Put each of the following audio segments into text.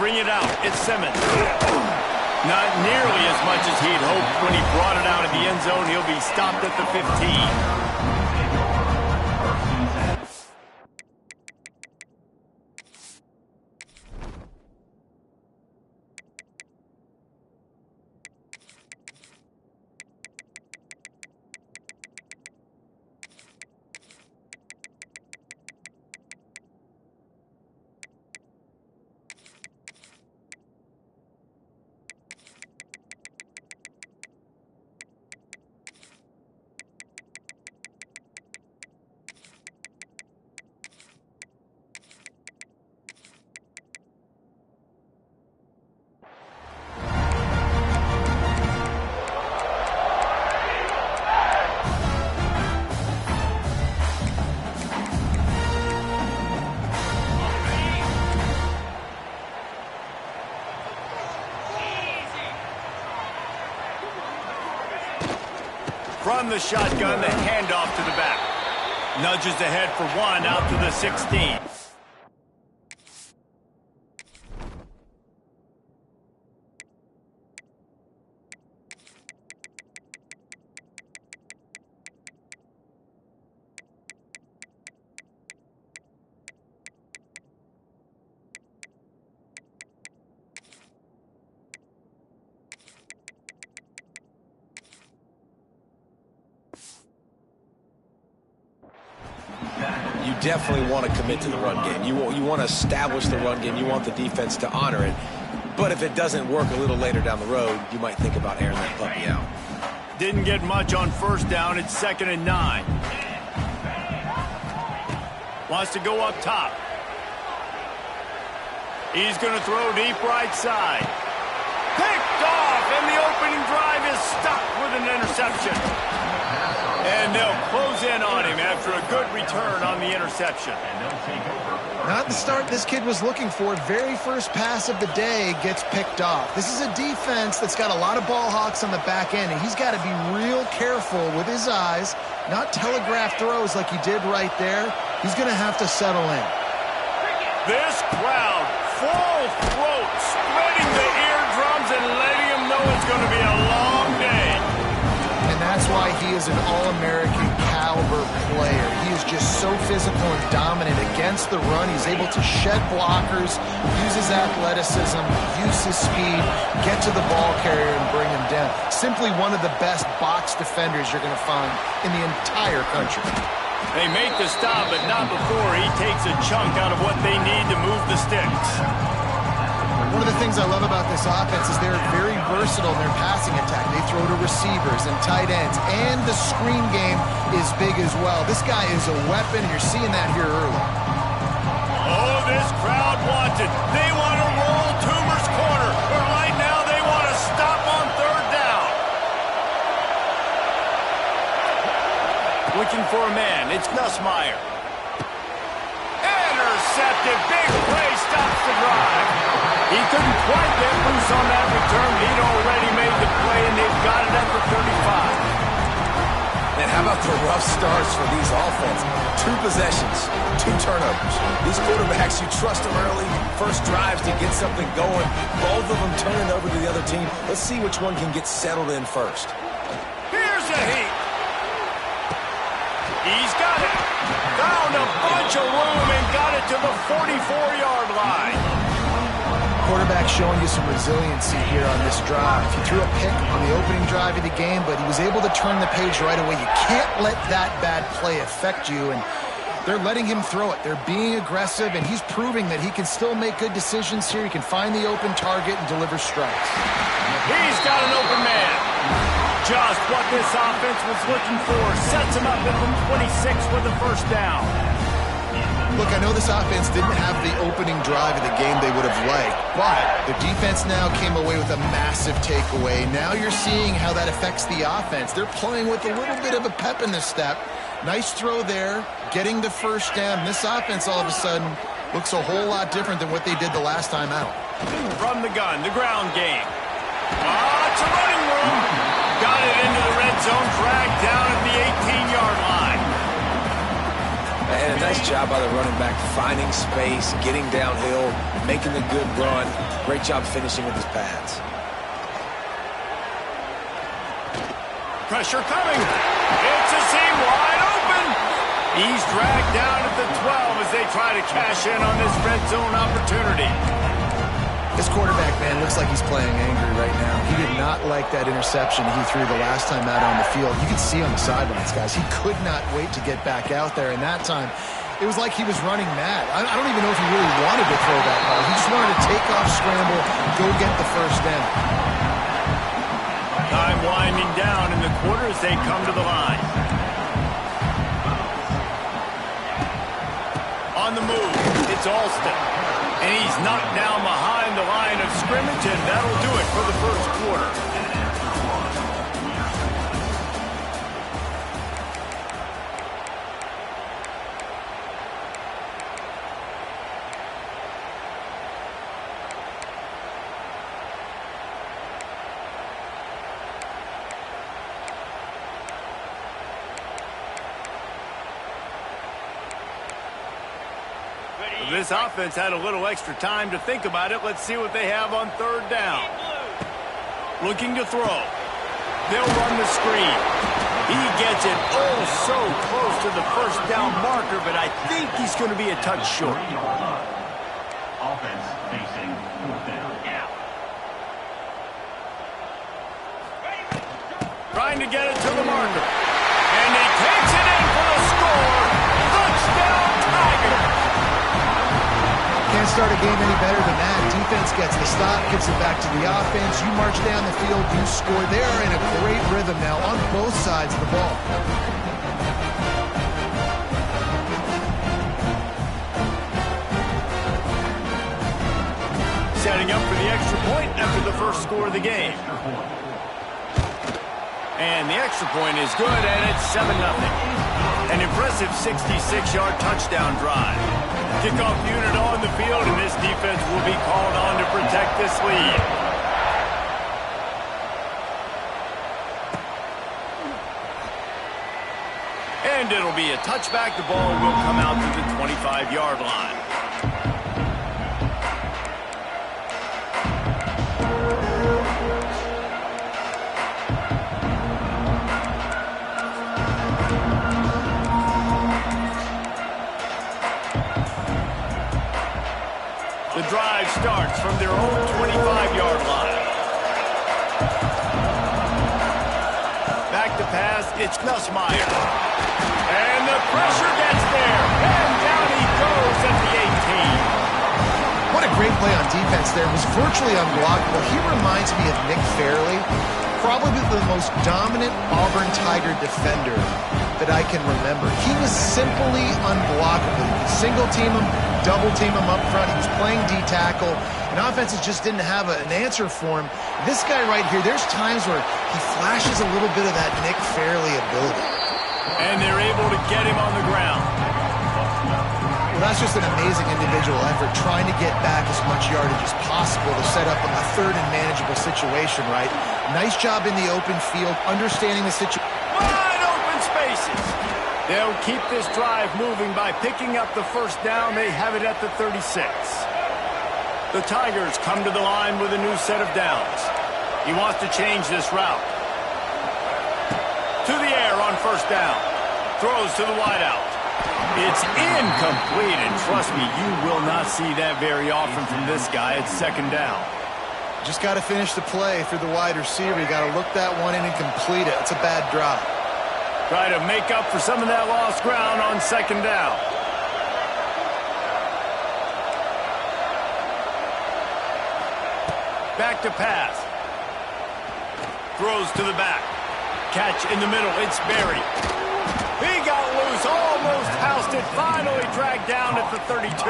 bring it out. It's Simmons. Not nearly as much as he'd hoped when he brought it out of the end zone. He'll be stopped at the 15. From the shotgun, the handoff to the back. Nudges ahead for one out to the 16. You definitely want to commit to the run game. You want to establish the run game. You want the defense to honor it. But if it doesn't work a little later down the road, you might think about airing that puppy out. Didn't get much on first down. It's 2nd and 9. Wants to go up top. He's going to throw deep right side. Picked off, and the opening drive is stopped with an interception. And they'll close in on him after a good return on the interception. Not the start this kid was looking for. Very first pass of the day gets picked off. This is a defense that's got a lot of ball hawks on the back end, and he's got to be real careful with his eyes, not telegraph throws like he did right there. He's going to have to settle in. This crowd, full throat, spreading the eardrums and letting him know it's going to be a long day. And that's why he is an All-American caliber player. He is just so physical and dominant against the run. He's able to shed blockers, use his athleticism, use his speed, get to the ball carrier and bring him down. Simply one of the best box defenders you're going to find in the entire country. They make the stop, but not before he takes a chunk out of what they need to move the sticks. One of the things I love about this offense is they're very versatile in their passing attack. They throw to receivers and tight ends, and the screen game is big as well. This guy is a weapon, and you're seeing that here early. Oh, this crowd wants it. They want to roll Toomer's corner, but right now they want to stop on 3rd down. Looking for a man. It's Nussmeier. Intercepted. Big play stops the drive. He couldn't quite get loose on that return. He'd already made the play, and they've got it at the 35. And how about the rough starts for these offenses? 2 possessions, 2 turnovers. These quarterbacks, you trust them early. First drives to get something going. Both of them turning over to the other team. Let's see which one can get settled in first. Here's a heat. He's got it. Found a bunch of room and got it to the 44-yard line. Quarterback showing you some resiliency here on this drive. He threw a pick on the opening drive of the game, but he was able to turn the page right away. You can't let that bad play affect you, and they're letting him throw it. They're being aggressive, and he's proving that he can still make good decisions here. He can find the open target and deliver strikes. He's got an open man. Just what this offense was looking for. Sets him up at the 26 with the first down. Look, I know this offense didn't have the opening drive of the game they would have liked, but the defense now came away with a massive takeaway. Now you're seeing how that affects the offense. They're playing with a little bit of a pep in the step. Nice throw there, getting the first down. This offense all of a sudden looks a whole lot different than what they did the last time out. From the gun, the ground game. It's a running room. Got it into the red zone, dragged down at the 18-yard line. And a nice job by the running back, finding space, getting downhill, making a good run. Great job finishing with his pads. Pressure coming. It's a seam wide open. He's dragged down at the 12 as they try to cash in on this red zone opportunity. This quarterback, man, looks like he's playing angry right now. He did not like that interception he threw the last time out on the field. You could see on the sidelines, guys. He could not wait to get back out there, and that time it was like he was running mad. I don't even know if he really wanted to throw that ball. He just wanted to take off, scramble, go get the first down. Time winding down in the quarter as they come to the line. On the move, it's Alston. And he's knocked down behind the line of scrimmage, and that'll do it for the first quarter. This offense had a little extra time to think about it. Let's see what they have on third down. Looking to throw. They'll run the screen. He gets it oh so close to the first down marker, but I think he's going to be a touch short. Offense facing fourth down. Trying to get it to the marker. And he takes it in for the score. Touchdown, Tiger. Can't start a game any better than that. Defense gets the stop, gives it back to the offense. You march down the field, you score. They are in a great rhythm now on both sides of the ball. Setting up for the extra point after the first score of the game. And the extra point is good, and it's 7-0. An impressive 66-yard touchdown drive. Kickoff unit on the field, and this defense will be called on to protect this lead. And it'll be a touchback. The ball will come out to the 25-yard line. The drive starts from their own 25-yard line. Back to pass, it's Nussmeier. And the pressure gets there. And down he goes at the 18. What a great play on defense there. It was virtually unblockable. He reminds me of Nick Fairley, probably the most dominant Auburn Tiger defender that I can remember. He was simply unblockable. You could single team him, double team him up front. He was playing D-tackle, and offenses just didn't have an answer for him. This guy right here, there's times where he flashes a little bit of that Nick Fairley ability. And they're able to get him on the ground. Well, that's just an amazing individual effort, trying to get back as much yardage as possible to set up a third and manageable situation, right? Nice job in the open field, understanding the situation. Wide open spaces. They'll keep this drive moving by picking up the first down. They have it at the 36. The Tigers come to the line with a new set of downs. He wants to change this route. To the air on first down. Throws to the wideout. It's incomplete, and trust me, you will not see that very often from this guy. It's second down. Just got to finish the play through the wide receiver. You got to look that one in and complete it. It's a bad drop. Try to make up for some of that lost ground on second down. Back to pass. Throws to the back. Catch in the middle. It's Berry. He got loose. Almost housed it. Finally dragged down at the 32.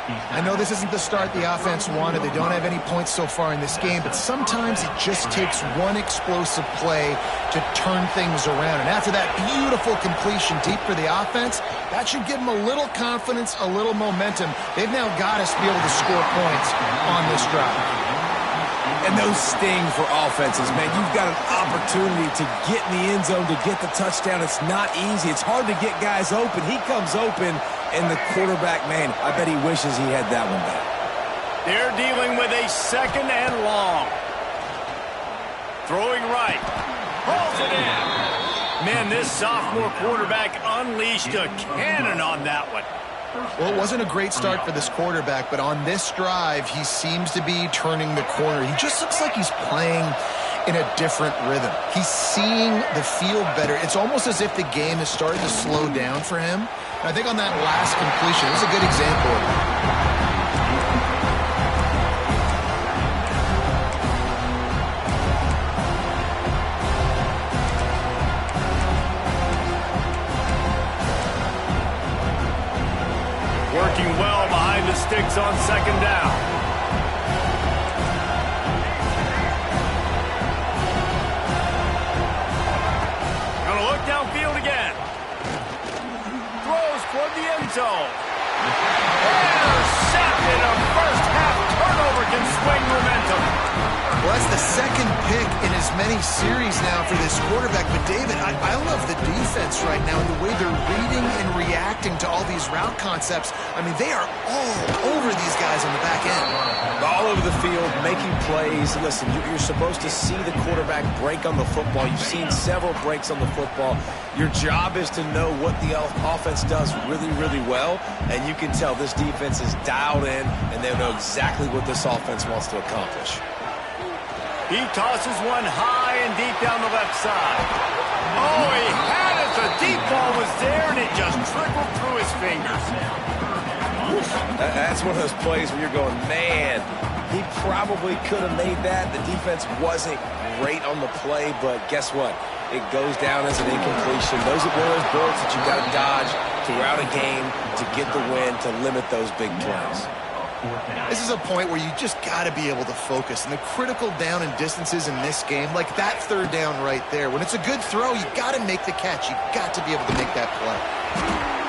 I know this isn't the start the offense wanted. They don't have any points so far in this game, but sometimes it just takes one explosive play to turn things around. And after that beautiful completion deep for the offense, that should give them a little confidence, a little momentum. They've now got us to be able to score points on this drive. And those sting for offenses, man. You've got an opportunity to get in the end zone, to get the touchdown. It's not easy. It's hard to get guys open. He comes open, and the quarterback, man, I bet he wishes he had that one back. They're dealing with a second and long. Throwing right. Hauls it in. Man, this sophomore quarterback unleashed a cannon on that one. Well, it wasn't a great start for this quarterback, but on this drive, he seems to be turning the corner. He just looks like he's playing in a different rhythm. He's seeing the field better. It's almost as if the game is starting to slow down for him. And I think on that last completion, it was a good example of that. Working well behind the sticks on second down. Gonna look downfield again. Throws toward the end zone. Intercepted. A first half turnover can swing momentum. Well, that's the second pick in as many series now for this quarterback. But, David, I love the defense right now and the way they're reading and reacting to all these route concepts. I mean, they are all over these guys on the back end. All over the field, making plays. Listen, you're supposed to see the quarterback break on the football. You've seen several breaks on the football. Your job is to know what the offense does really, really well. And you can tell this defense is dialed in, and they know exactly what this offense wants to accomplish. He tosses one high and deep down the left side. Oh, he had it. The deep ball was there, and it just trickled through his fingers. That's one of those plays where you're going, man, he probably could have made that. The defense wasn't great on the play, but guess what? It goes down as an incompletion. Those are one of those bullets that you've got to dodge throughout a game to get the win, to limit those big plays. This is a point where you just got to be able to focus. And the critical down and distances in this game, like that third down right there, when it's a good throw, you got to make the catch. You got to be able to make that play.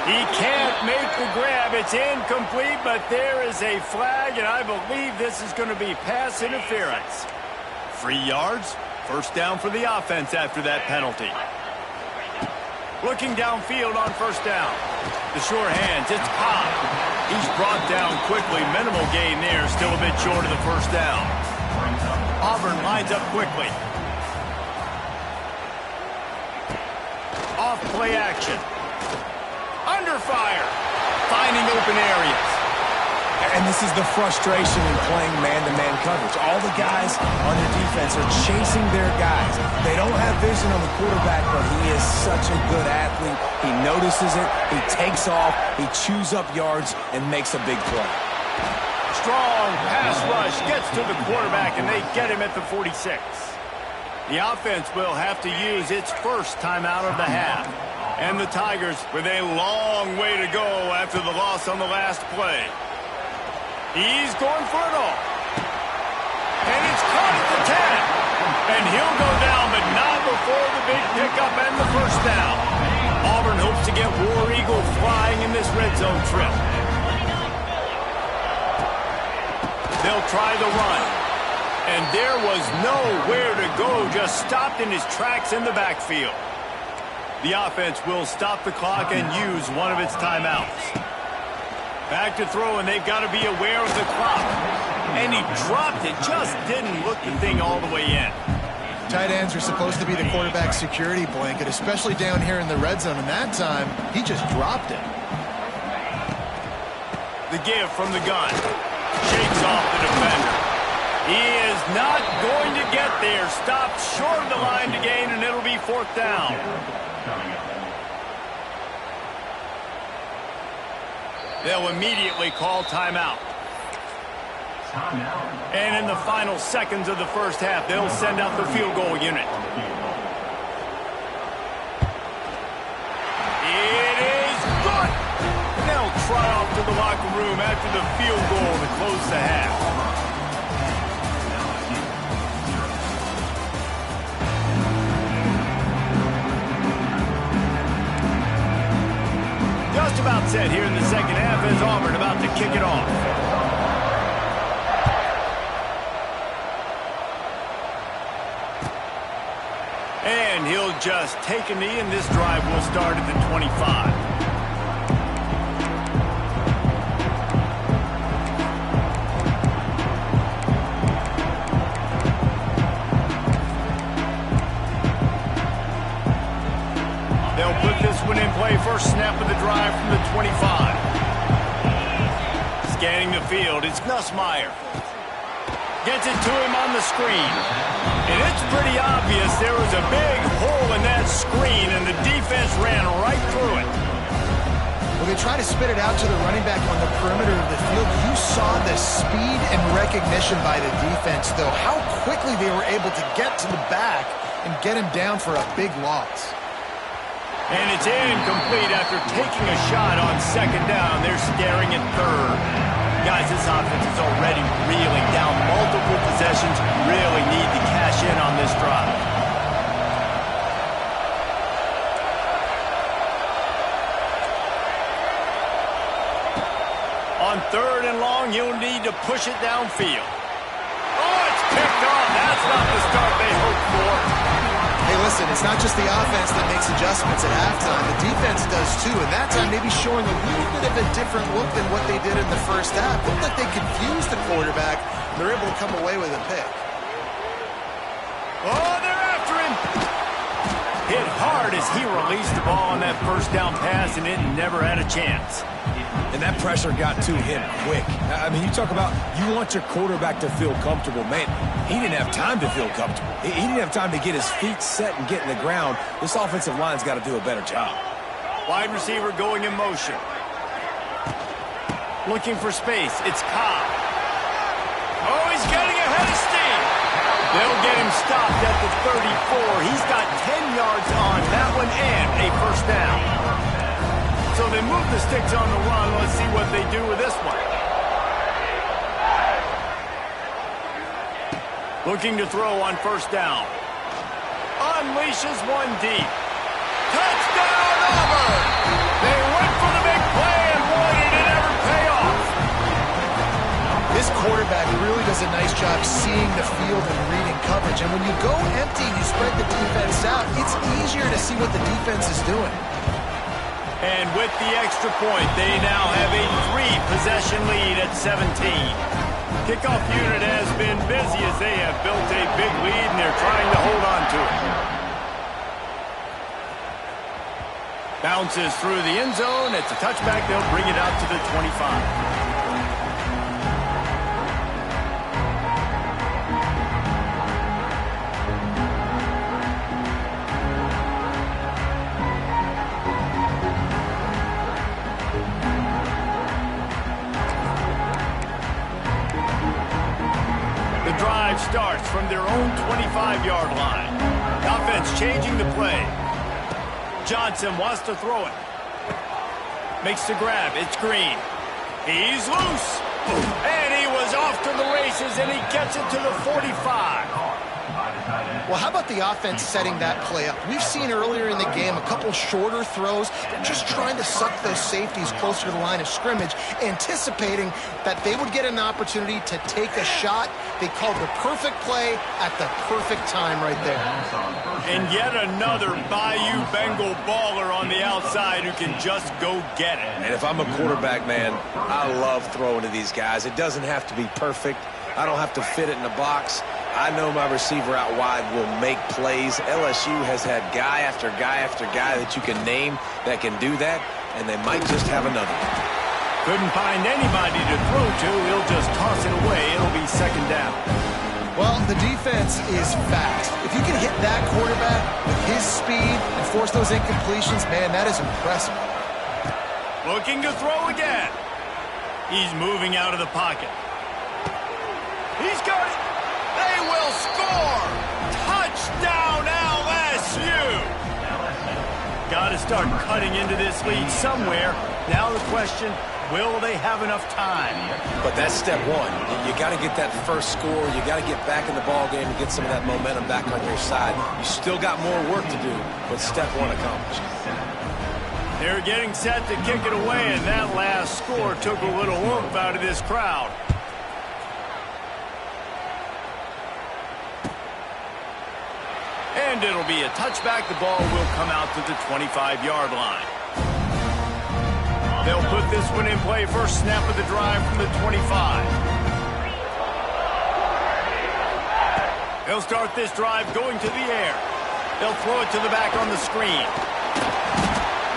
He can't make the grab. It's incomplete, but there is a flag, and I believe this is going to be pass interference. 3 yards, first down for the offense after that penalty. Looking downfield on first down. The sure hands, it's Pop. He's brought down quickly. Minimal gain there, still a bit short of the first down. Auburn lines up quickly. Off play action. Under fire. Finding open areas. And this is the frustration in playing man-to-man coverage. All the guys on your defense are chasing their guys. They don't have vision on the quarterback, but he is such a good athlete. He notices it, he takes off, he chews up yards, and makes a big play. Strong pass rush gets to the quarterback, and they get him at the 46. The offense will have to use its first timeout of the half. And the Tigers with a long way to go after the loss on the last play. He's going for it all. And it's caught at the 10. And he'll go down, but not before the big pickup and the first down. Auburn hopes to get War Eagle flying in this red zone trip. They'll try the run. And there was nowhere to go, just stopped in his tracks in the backfield. The offense will stop the clock and use one of its timeouts. Back to throw, and they've got to be aware of the clock. And he dropped it, just didn't look the thing all the way in. Tight ends are supposed to be the quarterback's security blanket, especially down here in the red zone. And that time, he just dropped it. The give from the gun. Shakes off the defender. He is not going to get there. Stopped short of the line to gain, and it'll be fourth down. They'll immediately call timeout. And in the final seconds of the first half, they'll send out the field goal unit. It is good. They'll try off to the locker room after the field goal to close the half. Just about set here in the second half as Auburn about to kick it off. And he'll just take a knee, and this drive will start at the 25. They'll put this one in play. First snap of the drive from the 25. Scanning the field, it's Nussmeier. Gets it to him on the screen. And it's pretty obvious there was a big hole in that screen, and the defense ran right through it. Well, they try to spit it out to the running back on the perimeter of the field. You saw the speed and recognition by the defense, though. How quickly they were able to get to the back and get him down for a big loss. And it's incomplete after taking a shot on second down. They're staring at third. Guys, this offense is already reeling down multiple possessions. Really need to cash in on this drive. On third and long, you'll need to push it downfield. Oh, it's picked off. That's not the start they hoped for. Hey, listen, it's not just the offense that makes adjustments at halftime. The defense does too, and that time maybe showing a little bit of a different look than what they did in the first half. Looked like they confused the quarterback, and they're able to come away with a pick. Oh, they're after him. Hit hard as he released the ball on that first down pass, and it never had a chance. And that pressure got to him quick. I mean, you talk about you want your quarterback to feel comfortable. Man, he didn't have time to feel comfortable. He didn't have time to get his feet set and get in the ground. This offensive line's got to do a better job. Wide receiver going in motion. Looking for space. It's Cobb. Oh, he's getting ahead of steam. They'll get him stopped at the 34. He's got 10 yards on that one and a first down. So they move the sticks on the run. Let's see what they do with this one. Looking to throw on first down. Unleashes one deep. Touchdown, Auburn! They went for the big play, and boy, did it ever pay off. This quarterback really does a nice job seeing the field and reading coverage. And when you go empty, you spread the defense out, it's easier to see what the defense is doing. And with the extra point, they now have a 3-possession lead at 17. Kickoff unit has been busy as they have built a big lead, and they're trying to hold on to it. Bounces through the end zone. It's a touchback. They'll bring it out to the 25. Starts from their own 25-yard line. Offense changing the play. Johnson wants to throw it. Makes the grab. It's Green. He's loose. And he was off to the races, and he gets it to the 45. Well, how about the offense setting that play up? We've seen earlier in the game a couple shorter throws. They're just trying to suck those safeties closer to the line of scrimmage, anticipating that they would get an opportunity to take a shot. They called the perfect play at the perfect time right there. And yet another Bayou Bengal baller on the outside who can just go get it. And if I'm a quarterback, man, I love throwing to these guys. It doesn't have to be perfect. I don't have to fit it in the box. I know my receiver out wide will make plays. LSU has had guy after guy after guy that you can name that can do that, and they might just have another. Couldn't find anybody to throw to. He'll just toss it away. It'll be second down. Well, the defense is fast. If you can hit that quarterback with his speed and force those incompletions, man, that is impressive. Looking to throw again. He's moving out of the pocket. He's got it. They will score. Touchdown, LSU. Got to start cutting into this lead somewhere. Now the question, will they have enough time? But that's step one. You got to get that first score. You got to get back in the ball game and get some of that momentum back on your side. You still got more work to do, but step one accomplished. They're getting set to kick it away, and that last score took a little oomph out of this crowd. And it'll be a touchback. The ball will come out to the 25-yard line. They'll put this one in play. First snap of the drive from the 25. They'll start this drive going to the air. They'll throw it to the back on the screen.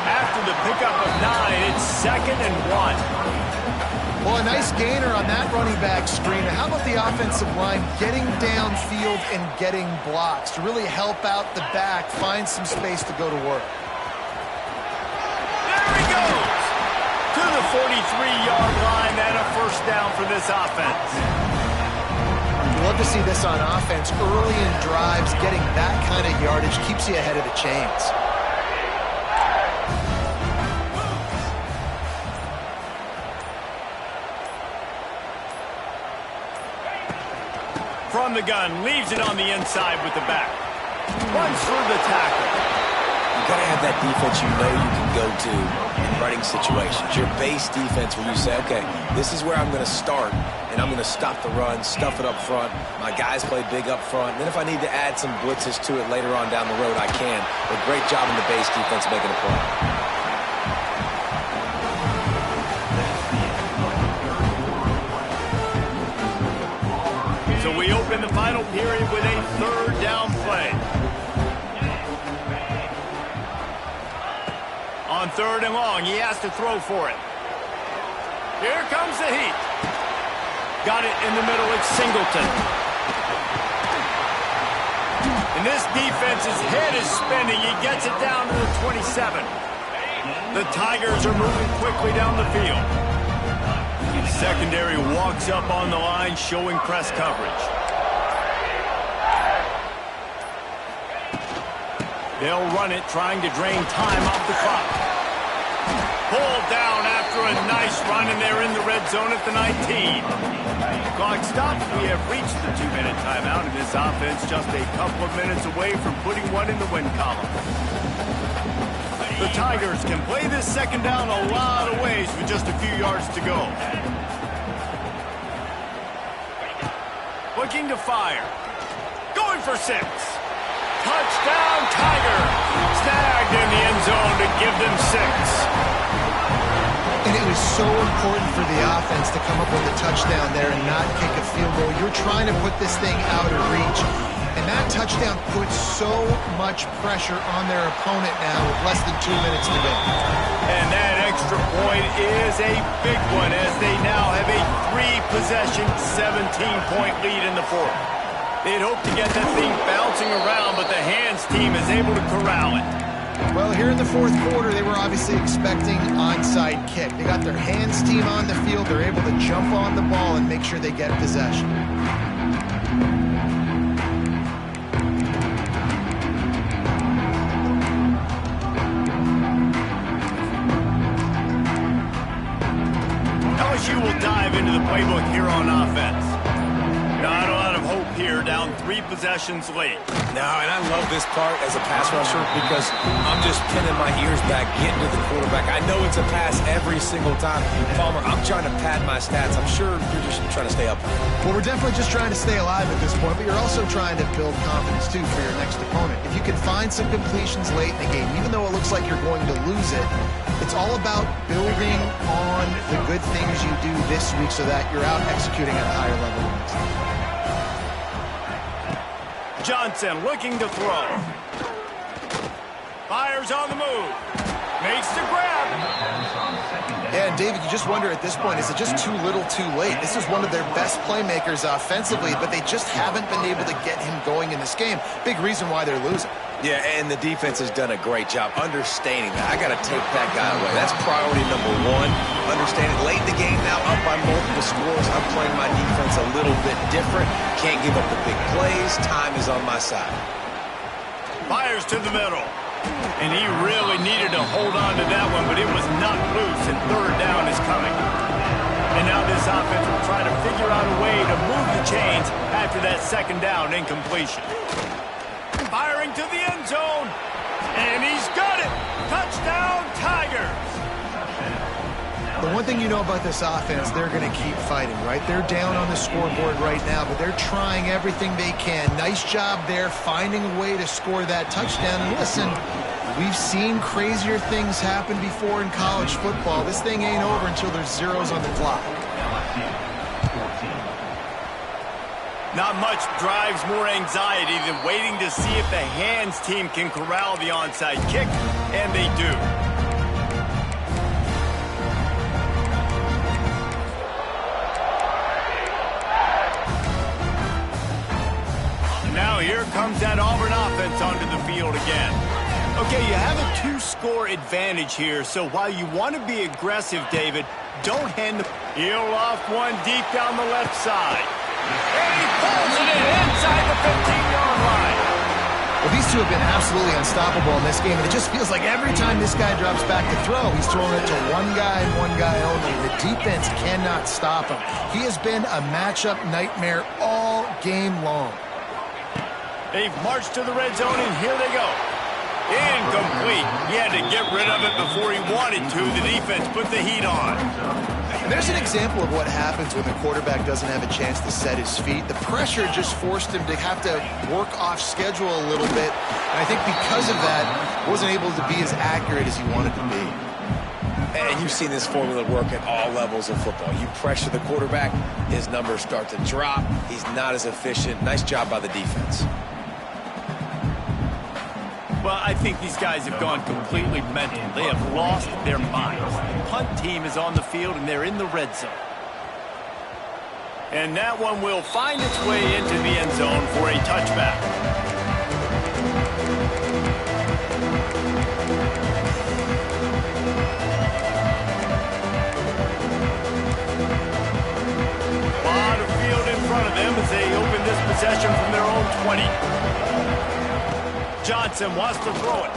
After the pickup of 9, it's 2nd and 1. Well, a nice gainer on that running back screen. How about the offensive line getting downfield and getting blocks to really help out the back, find some space to go to work? There he goes! To the 43-yard line and a first down for this offense. You love to see this on offense. Early in drives, getting that kind of yardage keeps you ahead of the chains. From the gun, leaves it on the inside with the back. Runs through the tackle. You got to have that defense you know you can go to in running situations. Your base defense where you say, okay, this is where I'm going to start, and I'm going to stop the run, stuff it up front. My guys play big up front. And then if I need to add some blitzes to it later on down the road, I can. But great job in the base defense making a play. So we open the final period with a 3rd down play. On 3rd and long, he has to throw for it. Here comes the heat. Got it in the middle, it's Singleton. And this defense's head is spinning. He gets it down to the 27. The Tigers are moving quickly down the field. Secondary walks up on the line, showing press coverage. They'll run it, trying to drain time off the clock. Pulled down after a nice run, and they're in the red zone at the 19. Clock stops. We have reached the 2-minute timeout, and this offense just a couple of minutes away from putting one in the win column. The Tigers can play this 2nd down a lot of ways with just a few yards to go. Looking to fire. Going for 6. Touchdown, Tiger. Snagged in the end zone to give them 6. And it was so important for the offense to come up with a touchdown there and not kick a field goal. You're trying to put this thing out of reach. And that touchdown puts so much pressure on their opponent now with less than 2 minutes to go. And that extra point is a big one as they now have a 3-possession, 17-point lead in the 4th. They'd hope to get that thing bouncing around, but the hands team is able to corral it. Well, here in the 4th quarter, they were obviously expecting onside kick. They got their hands team on the field. They're able to jump on the ball and make sure they get possession. LSU will dive into the playbook here on offense. Not a lot of hope here, down 3 possessions late. No, and I love this part as a pass rusher because I'm just pinning my ears back, getting to the quarterback. I know it's a pass every single time. Palmer, I'm trying to pad my stats. I'm sure you're just trying to stay up. Well, we're definitely just trying to stay alive at this point, but you're also trying to build confidence, too, for your next opponent. If you can find some completions late in the game, even though it looks like you're going to lose it, it's all about building on the good things you do this week so that you're out executing at a higher level next week. Johnson looking to throw. Fires on the move. Makes the grab. Yeah, and David, you just wonder at this point, is it just too little too late? This is one of their best playmakers offensively, but they just haven't been able to get him going in this game. Big reason why they're losing. Yeah, and the defense has done a great job understanding that. I got to take that guy away. That's priority number 1. Understanding late in the game now, up by multiple scores. I'm playing my defense a little bit different. Can't give up the big plays. Time is on my side. Fires to the middle. And he really needed to hold on to that one, but it was knocked loose, and 3rd down is coming. And now this offense will try to figure out a way to move the chains after that 2nd down incompletion. Firing to the end zone, and he's got it. Touchdown, Tigers. The one thing you know about this offense, they're going to keep fighting, right? They're down on the scoreboard right now, but they're trying everything they can. Nice job there, finding a way to score that touchdown. And listen, we've seen crazier things happen before in college football. This thing ain't over until there's zeros on the clock. Not much drives more anxiety than waiting to see if the hands team can corral the onside kick, and they do. Now here comes that Auburn offense onto the field again. Okay, you have a 2-score advantage here, so while you want to be aggressive, David, don't hand the... He'll off one deep down the left side. And he pulls it in inside the 15-yard line. Well, these two have been absolutely unstoppable in this game, and it just feels like every time this guy drops back to throw, he's throwing it to one guy and one guy only. The defense cannot stop him. He has been a matchup nightmare all game long. They've marched to the red zone, and here they go. Incomplete. He had to get rid of it before he wanted to. The defense put the heat on. There's an example of what happens when the quarterback doesn't have a chance to set his feet. The pressure just forced him to have to work off schedule a little bit. And I think because of that, wasn't able to be as accurate as he wanted to be. And you've seen this formula work at all levels of football. You pressure the quarterback, his numbers start to drop. He's not as efficient. Nice job by the defense. Well, I think these guys have gone completely mental. They have lost their minds. The punt team is on the field, and they're in the red zone. And that one will find its way into the end zone for a touchback. A lot of field in front of them as they open this possession from their own 20. Johnson wants to throw it.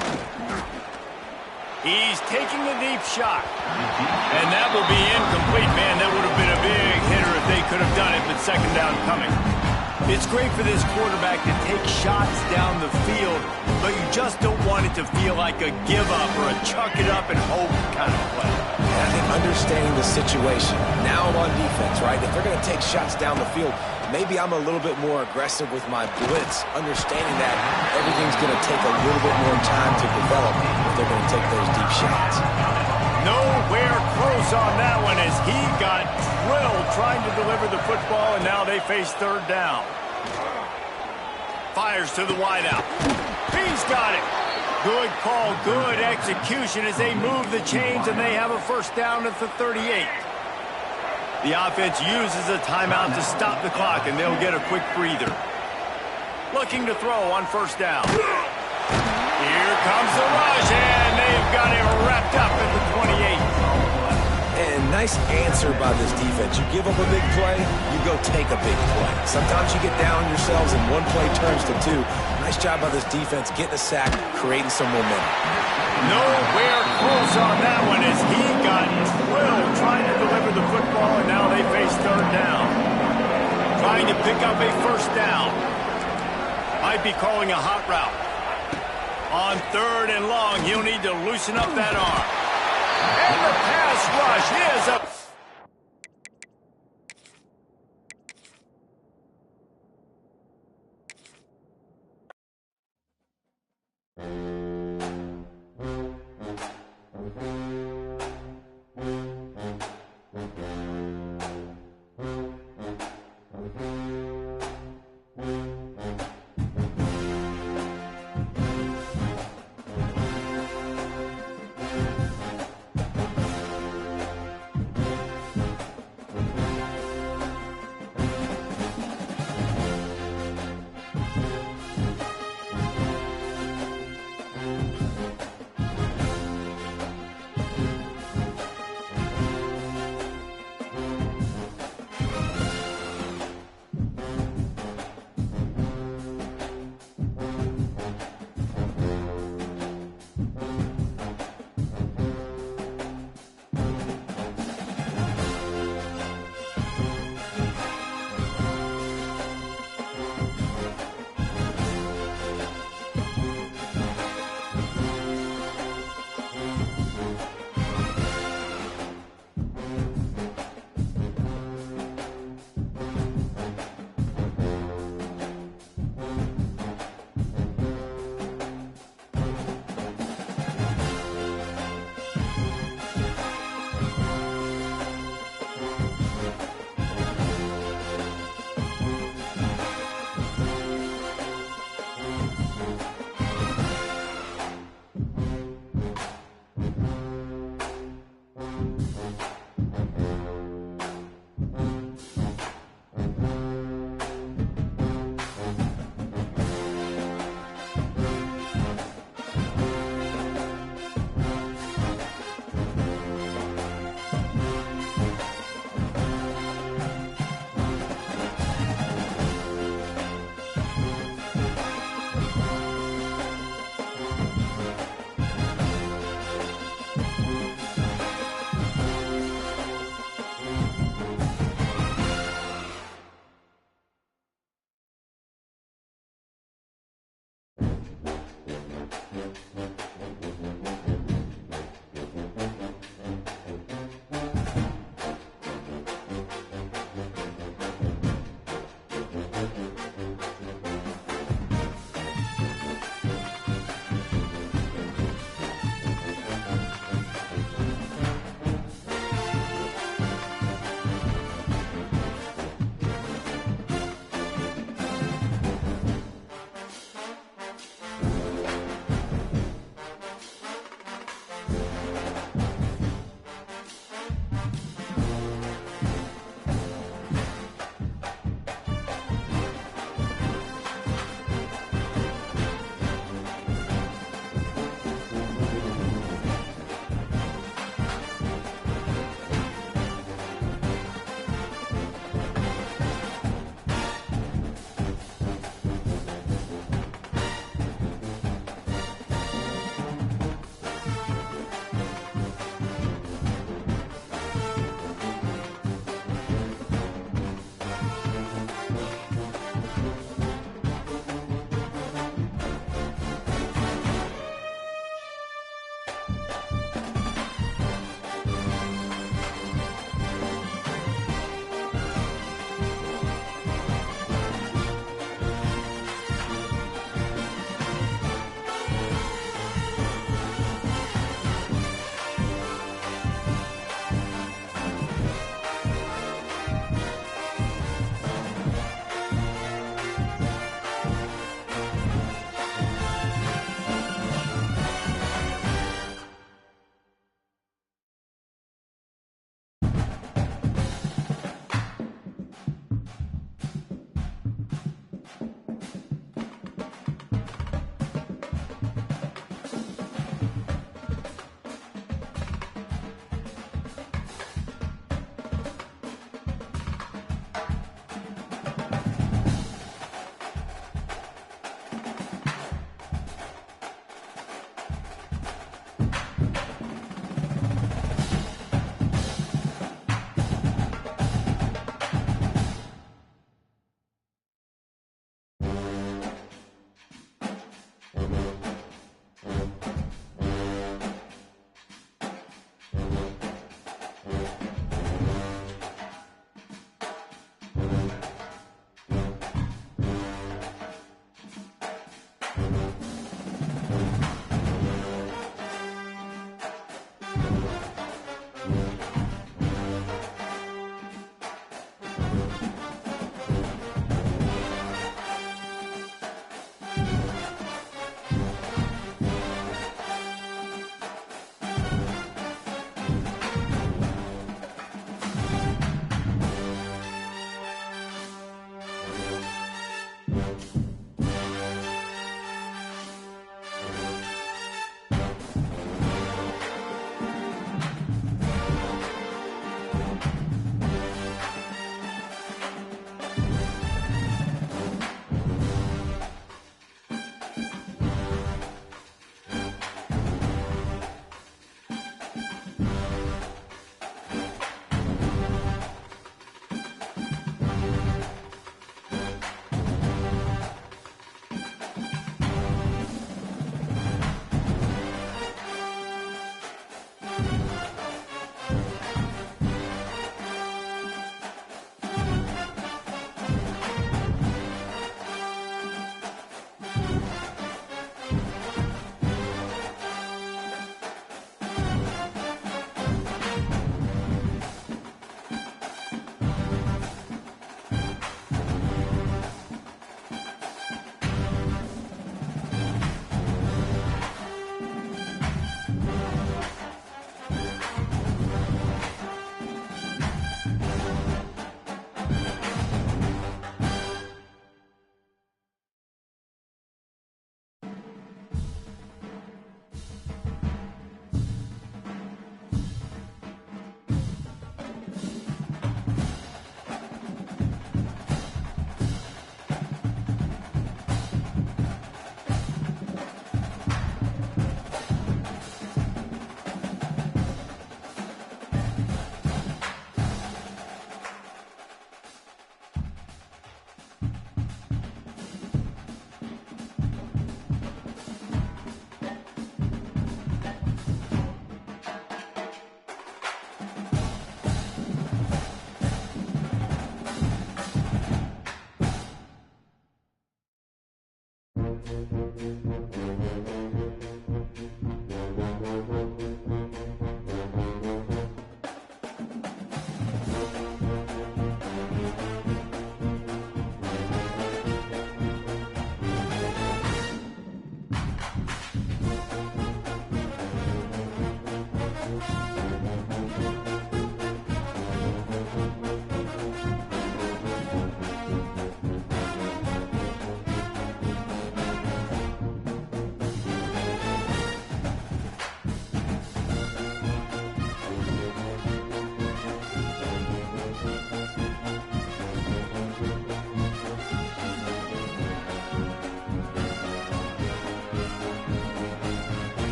He's taking a deep shot. And that will be incomplete. Man, that would have been a big hitter if they could have done it, but second down coming. It's great for this quarterback to take shots down the field, but you just don't want it to feel like a give-up or a chuck it up and hope kind of play. I think understanding the situation. Now I'm on defense, right? If they're going to take shots down the field, maybe I'm a little bit more aggressive with my blitz, understanding that everything's going to take a little bit more time to develop if they're going to take those deep shots. Nowhere close on that one as he got drilled trying to deliver the football, and now they face third down. Fires to the wideout. He's got it. Good call, good execution as they move the chains, and they have a first down at the 38. The offense uses a timeout to stop the clock, and they'll get a quick breather. Looking to throw on first down. Here comes the rush, and they've got it wrapped up at the 28. And nice answer by this defense. You give up a big play, you go take a big play. Sometimes you get down yourselves and one play turns to two. Nice job by this defense getting a sack, creating some momentum. Nowhere close on that one as he got drilled trying to deliver the football, and now they face third down. Trying to pick up a first down. Might be calling a hot route. On third and long, he'll need to loosen up that arm. And the pass rush is up.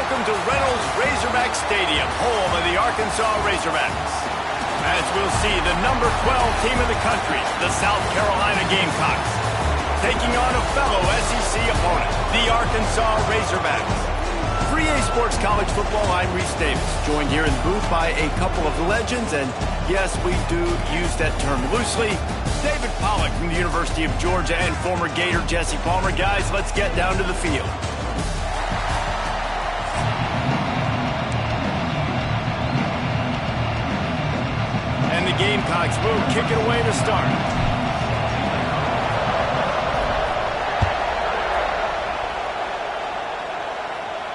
welcome to Reynolds Razorback Stadium, home of the Arkansas Razorbacks. As we'll see, the number 12 team in the country, the South Carolina Gamecocks, taking on a fellow SEC opponent, the Arkansas Razorbacks. For EA Sports College Football, I'm Reese Davis, joined here in the booth by a couple of legends, and yes, we do use that term loosely. David Pollack from the University of Georgia and former Gator Jesse Palmer. Guys, let's get down to the field. And the Gamecocks will kick it away to start.